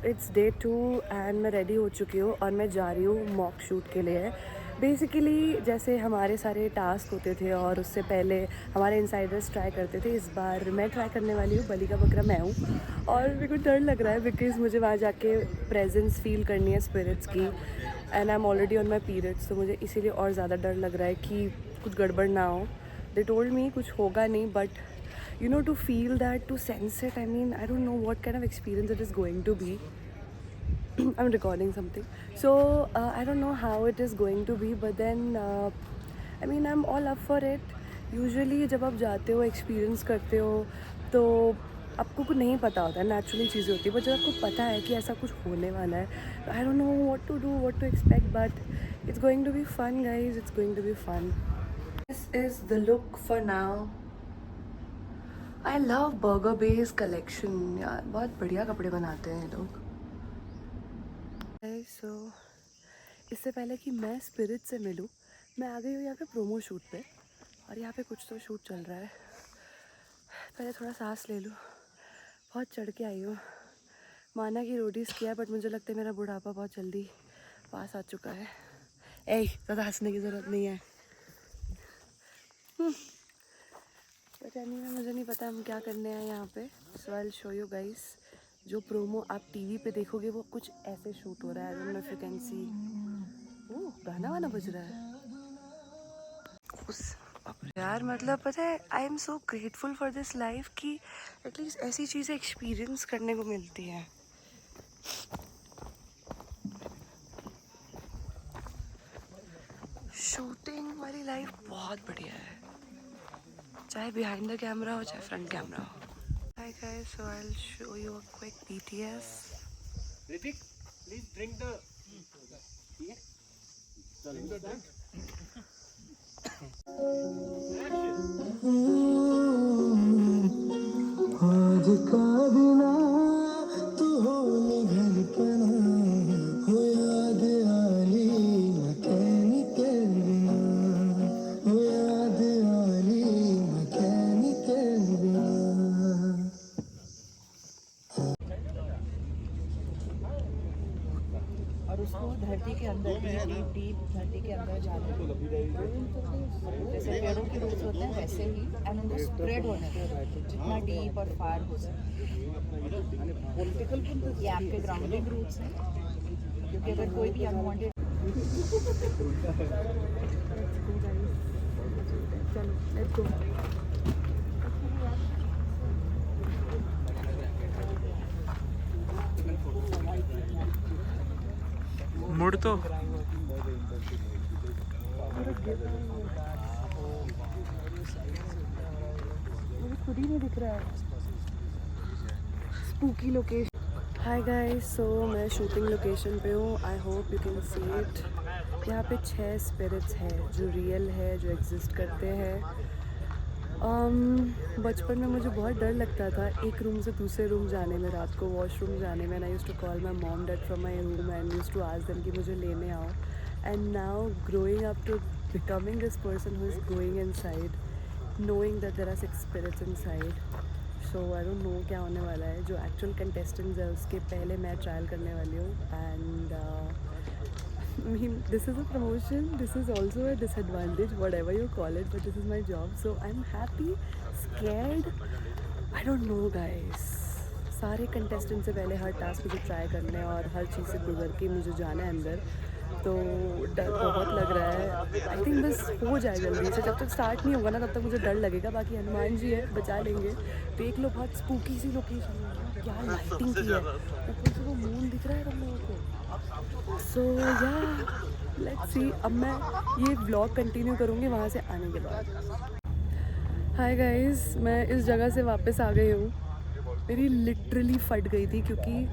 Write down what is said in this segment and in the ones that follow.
It's day 2 and मैं ready हो चुकी हूँ और मैं जा रही हूँ मॉक शूट के लिए। बेसिकली जैसे हमारे सारे टास्क होते थे और उससे पहले हमारे इनसाइडर्स ट्राई करते थे, इस बार मैं ट्राई करने वाली हूँ। बलि का बकरा मैं हूँ और मेरे को डर लग रहा है बिकॉज़ मुझे वहाँ जाके प्रेजेंस फील करनी है स्पिरिट्स की, and I am already on my periods, तो मुझे इसीलिए और ज़्यादा डर लग रहा है कि कुछ गड़बड़ ना हो। दे टोल्ड मी कुछ होगा नहीं, but you know, to feel that, to sense it, I mean, I don't know what kind of experience it is going to be. I'm recording something, so I don't know how it is going to be, but then I mean, I'm all up for it. Usually जब आप जाते हो experience करते हो तो आपको कुछ नहीं पता होता है, नेचुरली चीज़ें होती है, बट जब आपको पता है कि ऐसा कुछ होने वाला है, I don't know what to do, what to expect, but it's going to be fun guys, it's going to be fun. This is the look for now. I love burger base collection यार, बहुत बढ़िया कपड़े बनाते हैं ये लोग. सो इससे पहले कि मैं स्पिरिट से मिलूँ, मैं आ गई हूँ यहाँ पे प्रोमो शूट पे, और यहाँ पे कुछ तो शूट चल रहा है. पहले थोड़ा सांस ले लूँ. बहुत चढ़ के आई हूँ. माना कि रोटीज किया है, बट मुझे लगता है मेरा बुढ़ापा बहुत जल्दी पास आ चुका है. ज़्यादा हंसने की ज़रूरत नहीं है. बट एनीवे मुझे नहीं पता हम क्या करने हैं यहाँ पे. So I will show you guys. जो प्रोमो आप टीवी पे देखोगे वो कुछ ऐसे शूट हो रहा है. I don't know if you can see. Oh, गाना वाना बज रहा है उस यार. मतलब पता है, I am so grateful for this life कि एटलीस्ट ऐसी चीज़ें एक्सपीरियंस करने को मिलती है. शूटिंग वाली लाइफ बहुत बढ़िया है, चाहे बिहाइंड द कैमरा हो चाहे फ्रंट कैमरा हो. Hi guys, so I'll show you a quick BTS. Ritik, please drink the. Drink the drink. आज का बिना तू हो घर पना हो याद आली मैकेनिकल बिना हो याद आली मैकेनिकल बिना. और उसको धरती के अंदर डीप डीप धरती के अंदर जाने जैसे पेड़ों के रूट्स होते हैं वैसे ही, एंड उनको स्प्रेड होने दें जितना डीप और फार हो सके. ये आपके ग्राउंडिंग रूट्स हैं, क्योंकि अगर कोई भी अनवांटेड चलो लेट्स गो. मुड़ तो मुझे खुद ही नहीं दिख रहा है. Spooky location. हाय गाइस, सो मैं शूटिंग लोकेशन पे हूँ. I hope you can see it. यहाँ पे 6 स्पिरिट्स हैं जो रियल है, जो एग्जिस्ट करते हैं. बचपन में मुझे बहुत डर लगता था एक रूम से दूसरे रूम जाने में, रात को वॉशरूम जाने में. I used to call my mom dad from my room and used to ask them कि मुझे लेने आओ. And now growing up to becoming this person who is going inside, knowing that there are 6 spirits inside. So I don't know क्या होने वाला है. जो actual contestants है उसके पहले मैं ट्रायल करने वाली हूँ. And I mean, this is a promotion, this is also a disadvantage, whatever you call it, but this is my job, so I'm happy, scared, I don't know guys. सारे contestant से पहले हर task मुझे try करने और हर चीज़ से गुजर के मुझे जाना है अंदर, तो डर बहुत लग रहा है. आई थिंक बस हो जाए जल्दी से. जब तक स्टार्ट नहीं होगा ना तब तक मुझे डर लगेगा. बाकी हनुमान जी है, बचा लेंगे. देख लो, बहुत स्पूकी सी लोकेशन है, क्या लाइटिंग की है. ऊपर से वो मून दिख रहा है हम लोगों को. सो या लेट्स सी. अब मैं ये ब्लॉग कंटिन्यू करूँगी वहाँ से आने के बाद. हाय गाइस, मैं इस जगह से वापस आ गई हूँ. मेरी लिटरली फट गई थी क्योंकि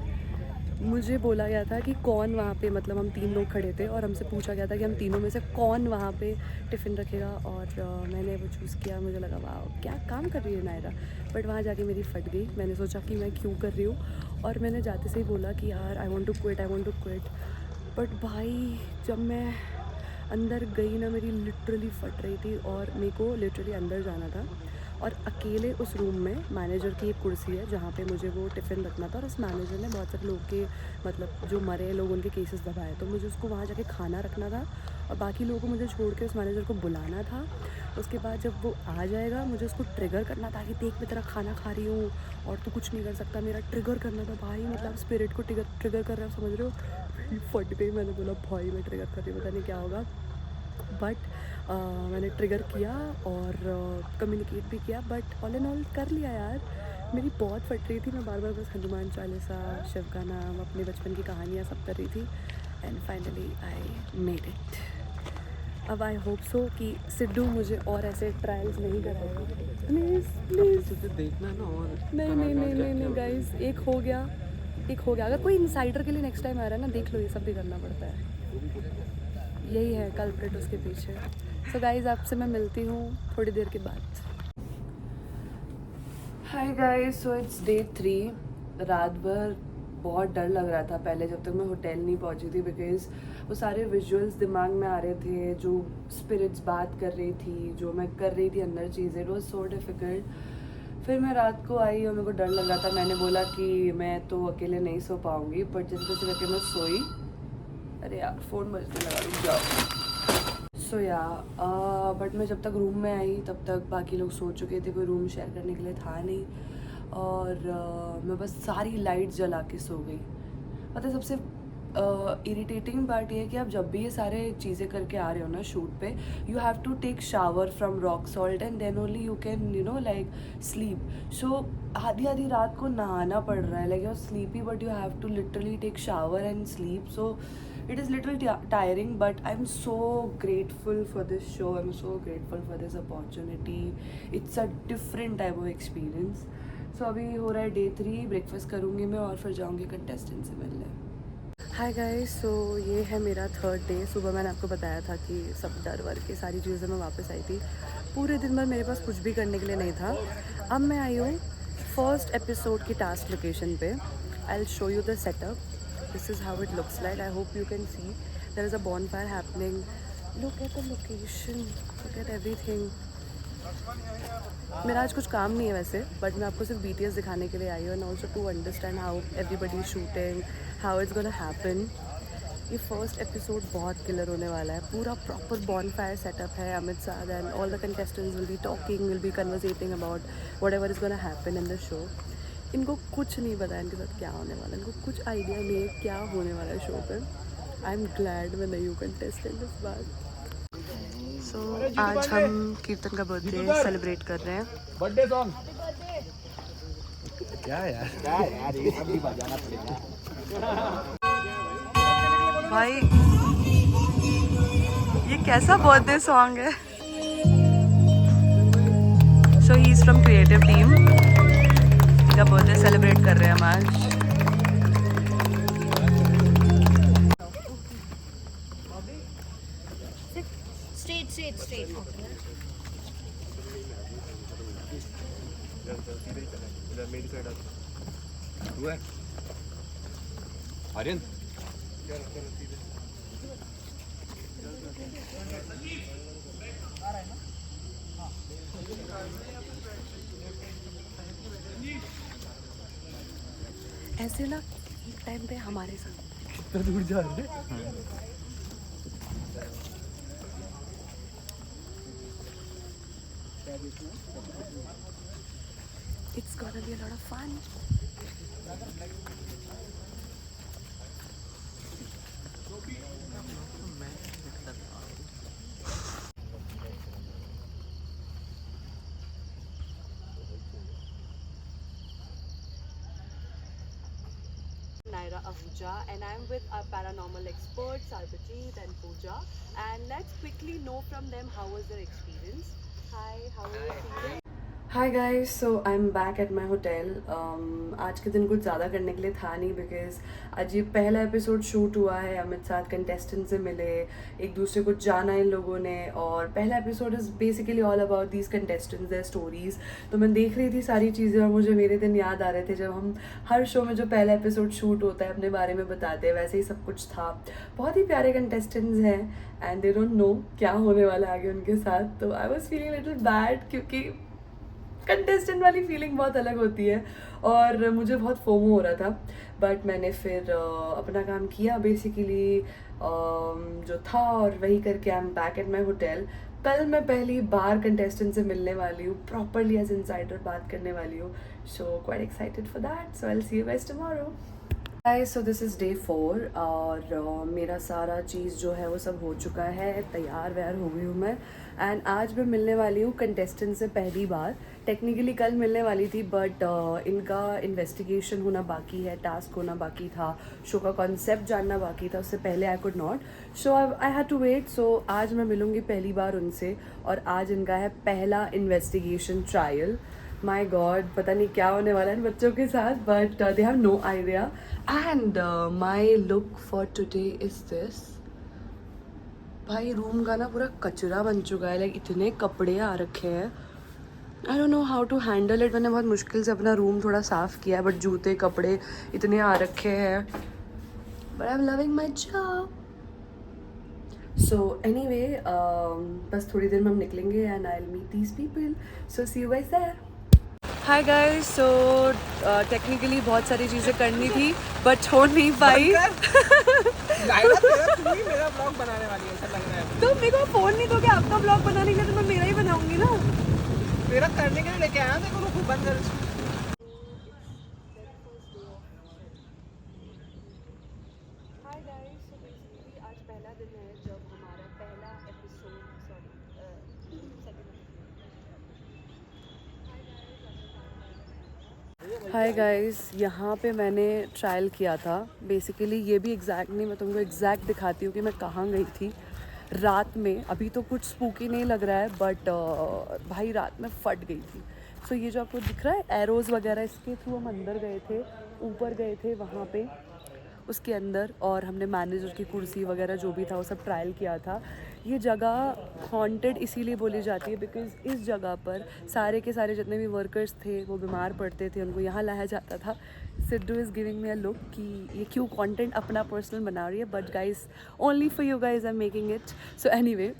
मुझे बोला गया था कि कौन वहाँ पे, मतलब हम 3 लोग खड़े थे और हमसे पूछा गया था कि हम तीनों में से कौन वहाँ पे टिफ़िन रखेगा. और मैंने वो चूज़ किया. मुझे लगा वाह क्या काम कर रही है नायरा. बट वहाँ जाके मेरी फट गई. मैंने सोचा कि मैं क्यों कर रही हूँ, और मैंने जाते से ही बोला कि यार I want to quit. But भाई जब मैं अंदर गई ना, मेरी लिटरली फट रही थी और मेरे को लिटरली अंदर जाना था. और अकेले उस रूम में मैनेजर की एक कुर्सी है जहाँ पे मुझे वो टिफ़िन रखना था, और उस मैनेजर ने बहुत सारे लोग के मतलब जो मरे लोग उनके केसेस दबाए, तो मुझे उसको वहाँ जाके खाना रखना था और बाकी लोगों को मुझे छोड़ के उस मैनेजर को बुलाना था। उसके बाद जब वो आ जाएगा मुझे उसको ट्रिगर करना था कि देख मैं तेरा खाना खा रही हूँ और तू कुछ नहीं कर सकता, मेरा ट्रिगर करना था भाई, मतलब स्पिरिट को ट्रिगर कर रहा है, समझ रहे हो। फट गई, मैंने बोला भाई मैं ट्रिगर कर रही हूँ, पता नहीं क्या होगा, बट मैंने ट्रिगर किया और कम्युनिकेट भी किया, बट ऑल इन ऑल कर लिया यार। मेरी बहुत फट रही थी, मैं बार बार बस हनुमान चालीसा, शिव का नाम, अपने बचपन की कहानियाँ सब कर रही थी, and finally I made it. अब आई होप सो कि सिद्धू मुझे और ऐसे ट्रायल्स नहीं कराएगा, प्लीज़ प्लीज़। तुझे देखना है ना और नहीं नहीं नहीं नहीं नहीं गाइस, एक हो गया, एक हो गया। अगर कोई इनसाइडर के लिए नेक्स्ट टाइम आ रहा है ना, देख लो ये सब भी करना पड़ता है, यही है कल्प्रिट उसके पीछे। सो गाइस आपसे मैं मिलती हूँ थोड़ी देर के बाद। हाय गाइस, सो इट्स डे 3। रात भर बहुत डर लग रहा था पहले जब तक मैं होटल नहीं पहुँची थी, बिकॉज वो सारे विजुअल्स दिमाग में आ रहे थे, जो स्पिरिट्स बात कर रही थी, जो मैं कर रही थी अंदर चीज़ें, इट वॉज सो डिफ़िकल्ट। फिर मैं रात को आई और मेरे को डर लग रहा था, मैंने बोला कि मैं तो अकेले नहीं सो पाऊँगी, बट जिस जैसे करके मैं सोई। अरे यार फ़ोन बजने लगा, रुक जाओ। सो या बट मैं जब तक रूम में आई तब तक बाकी लोग सो चुके थे, कोई रूम शेयर करने के लिए था नहीं, और मैं बस सारी लाइट जला के सो गई। पता है सबसे इरिटेटिंग पार्ट ये है कि आप जब भी ये सारे चीज़ें करके आ रहे हो ना शूट पे, you have to take shower from rock salt and then only you can you know like sleep. So आधी आधी रात को नहाना पड़ रहा है, like you are sleepy but you have to literally take shower and sleep, so it is little tiring, but I'm so grateful for this show, I'm so grateful for this opportunity, it's a different type of experience. So अभी हो रहा है day 3, breakfast करूँगी मैं और फिर जाऊँगी contestant से मिलने। हाय गाइस, सो ये है मेरा 3rd डे। सुबह मैंने आपको बताया था कि सब डर वर के सारी चीज़ें मैं वापस आई थी, पूरे दिन भर मेरे पास कुछ भी करने के लिए नहीं था। अब मैं आई हूँ फर्स्ट एपिसोड की टास्क लोकेशन पे। आई will show you the setup, this is how it looks like, I hope you can see, there is a bonfire happening, look at the location, look at everything। मेरा आज कुछ काम नहीं है वैसे, but मैं आपको सिर्फ BTS दिखाने के लिए आई हूँ, and also to understand how everybody is shooting, how it's gonna happen. ये फर्स्ट एपिसोड बहुत किलर होने वाला है, पूरा प्रॉपर बॉनफायर सेटअप है। Amit Sadh and all the contestants will be talking, will be conversating about whatever is gonna happen in the show. इनको कुछ नहीं पता है इनके साथ क्या होने वाला है, इनको कुछ आइडिया नहीं है क्या होने वाला है शो पे। आई एम ग्लैड मैं नई हूँ कंटेस्टेंट इस बार। सो आज हम कीर्तन का बर्थडे सेलिब्रेट कर रहे हैं। बर्थडे सॉन्ग क्या यार ये सब भी बजाना पड़ेगा। भाई ये कैसा बर्थडे सॉन्ग है। So he is from creative team, का बर्थडे सेलिब्रेट कर रहे हैं हम आज। Straight. आर्यन ऐसे ना एक टाइम पे हमारे साथ कितना दूर जा रहे हैं। it's gonna be a lot of fun। Naira Ahuja, and I'm with our paranormal experts Sarbajeet and Pooja, and let's quickly know from them how was their experience। Hi, how are you feeling? Hi guys, so I am back at my hotel. आज के दिन कुछ ज़्यादा करने के लिए था नहीं, बिकॉज आज ये पहला एपिसोड शूट हुआ है, अमित साथ कंटेस्टेंट से मिले, एक दूसरे को जाना इन लोगों ने, और पहला episode is basically all about these contestants, their stories. तो मैं देख रही थी सारी चीज़ें और मुझे मेरे दिन याद आ रहे थे जब हम हर शो में जो पहला एपिसोड शूट होता है अपने बारे में बताते हैं, वैसे ही सब कुछ था। बहुत ही प्यारे कंटेस्टेंट्स हैं एंड दे डोंट नो क्या होने वाला है आगे उनके साथ। तो I was feeling little bad, क्योंकि कंटेस्टेंट वाली फीलिंग बहुत अलग होती है और मुझे बहुत फोमो हो रहा था, बट मैंने फिर अपना काम किया बेसिकली जो था, और वही करके I am back at my hotel. कल मैं पहली बार कंटेस्टेंट से मिलने वाली हूँ, प्रॉपरली एज इनसाइडर बात करने वाली हूँ, so quite excited for that, so I will see you guys tomorrow. So this is day 4 और मेरा सारा चीज़ जो है वो सब हो चुका है, तैयार व्यार हो गई हूँ मैं। एंड आज मैं मिलने वाली हूँ कंटेस्टेंट से पहली बार। टेक्निकली कल मिलने वाली थी, बट इनका इन्वेस्टिगेशन होना बाकी है, टास्क होना बाकी था, शो का कॉन्सेप्ट जानना बाकी था, उससे पहले I could not, so I had to wait. So आज मैं मिलूँगी पहली बार उनसे और आज इनका है पहला इन्वेस्टिगेशन ट्रायल। माई गॉड, पता नहीं क्या होने वाला है इन बच्चों के साथ, but they have no idea. And my look for today is this. भाई रूम का ना पूरा कचरा बन चुका है, लाइक इतने कपड़े आ रखे हैं, I don't know how to handle it. मैंने बहुत मुश्किल से अपना रूम थोड़ा साफ़ किया है, बट जूते कपड़े इतने आ रखे हैं, but I am loving my job. So anyway, बस थोड़ी देर में हम निकलेंगे and I will meet these people, so see you guys there. Hi guys, so technically बहुत सारी चीज़ें करनी थी बट हो नहीं पाई। मेरा ब्लॉग बनाने वाली है, ऐसा लग रहा है। तो मेरे को फ़ोन नहीं दोगे आपका ब्लॉग बनाने के लिए, तो मैं मेरा ही बनाऊंगी ना। तेरा करने के लिए लेके आया, देखो रुको बंद कर इसको। हाय गाइस, सो बेसिकली आज पहला दिन है जब हमारा पहला एपिसोड, हाय गाइस, यहाँ पे मैंने ट्रायल किया था। बेसिकली ये भी एग्जैक्ट नहीं, मैं तुमको एग्जैक्ट दिखाती हूँ कि मैं कहाँ गई थी रात में। अभी तो कुछ स्पूकी नहीं लग रहा है, बट भाई रात में फट गई थी। सो ये जो आपको दिख रहा है एरोज़ वगैरह, इसके थ्रू हम अंदर गए थे, ऊपर गए थे वहाँ पे उसके अंदर, और हमने मैनेजर की कुर्सी वगैरह जो भी था वो सब ट्रायल किया था। ये जगह हॉन्टेड इसीलिए बोली जाती है बिकॉज़ इस जगह पर सारे के सारे जितने भी वर्कर्स थे वो बीमार पड़ते थे, उनको यहाँ लाया जाता था। Sidhu is giving me a look कि ये क्यों कंटेंट अपना पर्सनल बना रही है, but guys only for you guys I am making it. So anyway,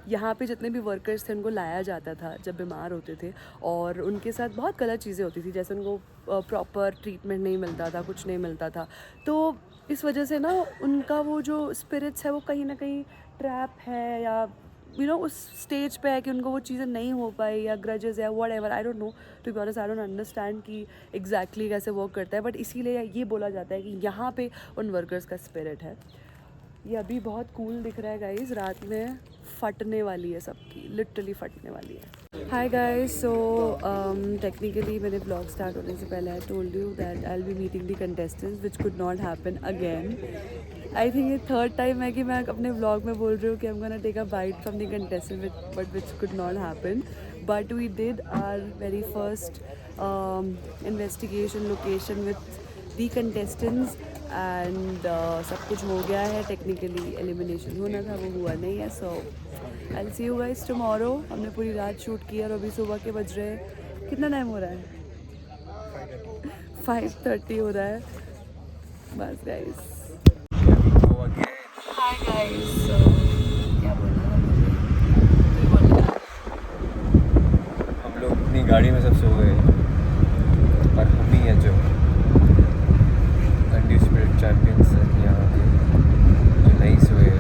यहाँ पे जितने भी वर्कर्स थे उनको लाया जाता था जब बीमार होते थे, और उनके साथ बहुत गलत चीज़ें होती थी, जैसे उनको प्रॉपर ट्रीटमेंट नहीं मिलता था, कुछ नहीं मिलता था। तो इस वजह से ना उनका वो जो स्पिरिट्स है वो कहीं ना कहीं ट्रैप है, या उस स्टेज पे है कि उनको वो चीज़ें नहीं हो पाई, या ग्रजेस है, whatever, I don't know, to be honest I don't understand कि एग्जैक्टली कैसे वर्क करता है, बट इसीलिए ये बोला जाता है कि यहाँ पे उन वर्कर्स का स्पिरिट है। ये अभी बहुत कूल दिख रहा है गाइज, रात में फटने वाली है सबकी, लिटरली फटने वाली है। हाय गाइज, सो टेक्निकली मैंने ब्लॉग स्टार्ट होने से पहले I told you that I will be meeting the contestants which could not happen again. I think ये थर्ड टाइम है कि मैं अपने ब्लॉग में बोल रही हूँ कि I am gonna take a bite from the contestant, but which could not happen, but we did our very first investigation location with the contestants and सब कुछ हो गया है। टेक्निकली एलिमिनेशन होना था, वो हुआ नहीं है। So I will see you guys tomorrow. हमने पूरी रात शूट किया और अभी सुबह के बज रहे हैं, कितना टाइम हो रहा है? 5:30 हो रहा है बस गाइस। हाय गाइस, क्या बोलना था मुझे? हम लोग अपनी गाड़ी में सब सो गए, पर हम ही हैं जो अनडिस्प्यूटेड चैंपियंस हैं यहाँ के, जो नहीं सोए।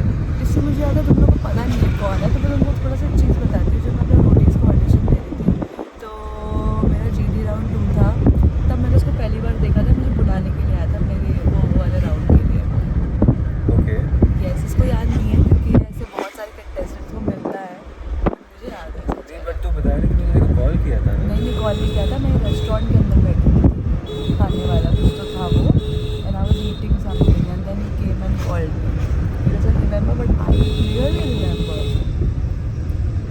इससे मुझे याद है तुम लोग को पता नहीं है कौन है, तो मैं तुमको थोड़ा सा चीज़ बताती हूँ। जब मैं अपने रोटीज़ को ऑडिशन दे रही थी, तो मेरा GD राउंड 2 था, तब मैंने उसको पहली बार देखा था, मुझे बुलाने के लिए आया था मेरे वो वाले राउंड के लिए। ओके, यस, इसको याद नहीं है क्योंकि ऐसे बहुत सारे कंटेस्टेंट्स को मिलता है, मुझे याद है। बट तू बता रही थी मैंने तेरे को कॉल किया था ना? नहीं, कॉल नहीं किया था, मैं रेस्टोरेंट के अंदर बैठी थी, खाने वाला कुछ तो था वो, and I was eating something and then he came and called me. He doesn't remember but I clearly remember.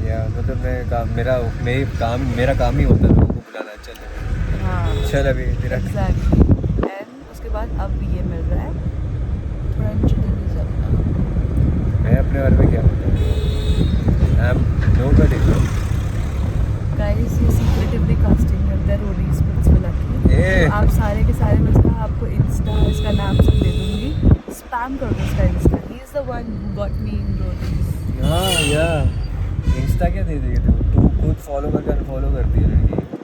या मतलब मेरा काम ही होता था लोगों को बुलाना। चल हाँ, चल अभी तेरा एग्जैक्टली। एंड उसके बाद अब ये मिल रहा है, थोड़ा इंट्रोड्यूस अपना। मैं अपने बारे में क्या बताऊँ? I am nobody. गाइस, ये सीक्रेटिवली कास्टिंग करता है रोडीज प्रिंसिपल की। ए! आप सारे के सारे, मैं इसका आपको इंस्टा, इसका नाम सब दे दूँगी, स्पैम कर दो इसका Insta. He is the one who got me in Roadies. हाँ या इंस्टा क्या दे देगी तू खुद फॉलो करके अनफॉलो करती है लड़की।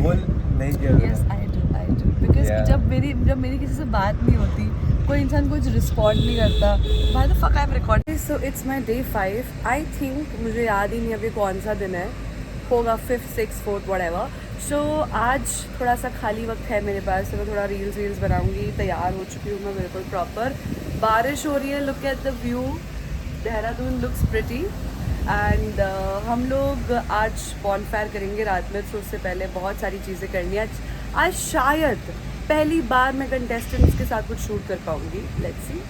बोल नहीं किया Yes, I do. Because Yeah. जब मेरी किसी से बात नहीं होती, कोई इंसान कुछ रिस्पॉन्ड नहीं करता, why the fuck I'm recording? So it's my day 5. I think मुझे याद ही नहीं अभी कौन सा दिन है, होगा 5th, 6th, 4th, whatever. So आज थोड़ा सा खाली वक्त है मेरे पास, तो मैं थोड़ा रील्स बनाऊंगी. तैयार हो चुकी हूँ मैं बिल्कुल प्रॉपर. बारिश हो रही है, look at the view. Dehradun looks pretty. And हम लोग आज बॉनफायर करेंगे रात में, तो उससे पहले बहुत सारी चीज़ें करनी है. आज शायद पहली बार मैं कंटेस्टेंट्स के साथ कुछ शूट कर पाऊँगी. Let's see.